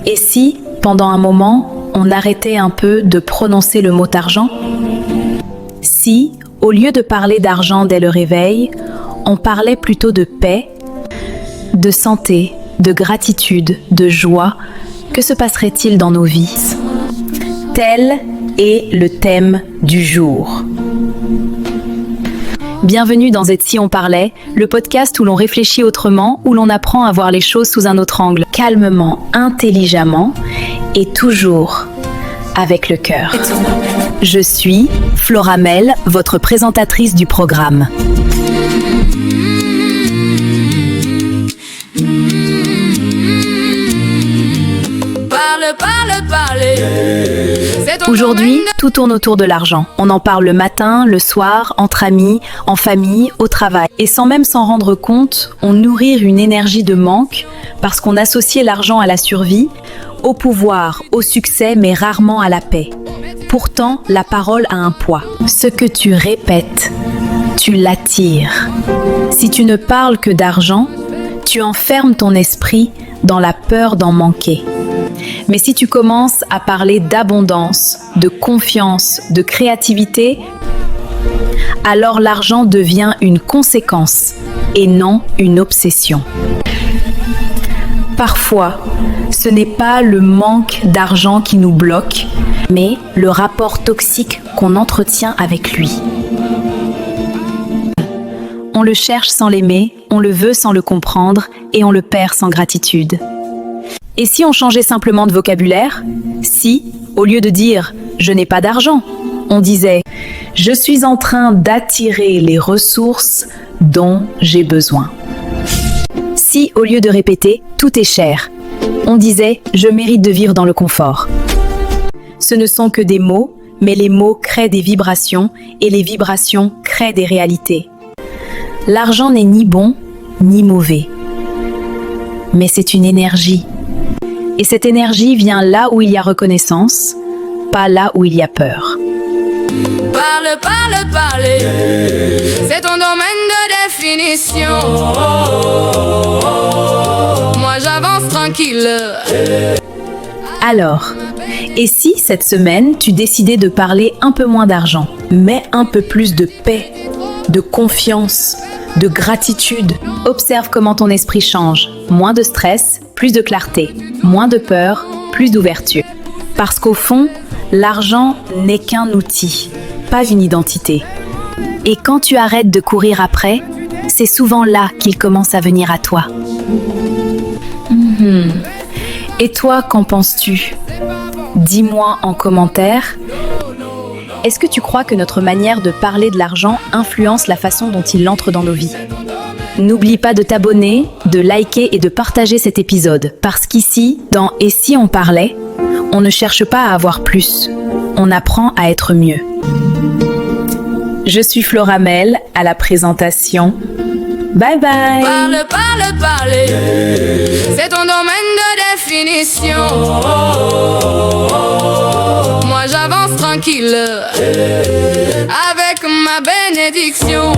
Et si, pendant un moment, on arrêtait un peu de prononcer le mot argent? Si, au lieu de parler d'argent dès le réveil, on parlait plutôt de paix, de santé, de gratitude, de joie, que se passerait-il dans nos vies? Tel est le thème du jour. Bienvenue dans Et si on parlait, le podcast où l'on réfléchit autrement, où l'on apprend à voir les choses sous un autre angle, calmement, intelligemment et toujours avec le cœur. Je suis Floramel, votre présentatrice du programme. Aujourd'hui, tout tourne autour de l'argent. On en parle le matin, le soir, entre amis, en famille, au travail. Et sans même s'en rendre compte, on nourrit une énergie de manque parce qu'on associait l'argent à la survie, au pouvoir, au succès, mais rarement à la paix. Pourtant, la parole a un poids. Ce que tu répètes, tu l'attires. Si tu ne parles que d'argent, tu enfermes ton esprit dans la peur d'en manquer. Mais si tu commences à parler d'abondance, de confiance, de créativité, alors l'argent devient une conséquence et non une obsession. Parfois, ce n'est pas le manque d'argent qui nous bloque, mais le rapport toxique qu'on entretient avec lui. On le cherche sans l'aimer, on le veut sans le comprendre et on le perd sans gratitude. Et si on changeait simplement de vocabulaire? Si, au lieu de dire « je n'ai pas d'argent », on disait « je suis en train d'attirer les ressources dont j'ai besoin ». Si, au lieu de répéter « tout est cher », on disait « je mérite de vivre dans le confort ». Ce ne sont que des mots, mais les mots créent des vibrations et les vibrations créent des réalités. L'argent n'est ni bon ni mauvais, mais c'est une énergie. Et cette énergie vient là où il y a reconnaissance, pas là où il y a peur. Parle, c'est ton domaine de définition. Moi j'avance tranquille. Alors, et si cette semaine tu décidais de parler un peu moins d'argent, mais un peu plus de paix, de confiance, de gratitude? Observe comment ton esprit change. Moins de stress, plus de clarté. Moins de peur, plus d'ouverture. Parce qu'au fond, l'argent n'est qu'un outil, pas une identité. Et quand tu arrêtes de courir après, c'est souvent là qu'il commence à venir à toi. Et toi, qu'en penses-tu? Dis-moi en commentaire. Est-ce que tu crois que notre manière de parler de l'argent influence la façon dont il entre dans nos vies? N'oublie pas de t'abonner, de liker et de partager cet épisode, parce qu'ici, dans Et si on parlait, on ne cherche pas à avoir plus, on apprend à être mieux. Je suis Floramel à la présentation. Bye bye! Parle, c'est ton domaine de définition. Moi j'avance tranquille avec ma bénédiction.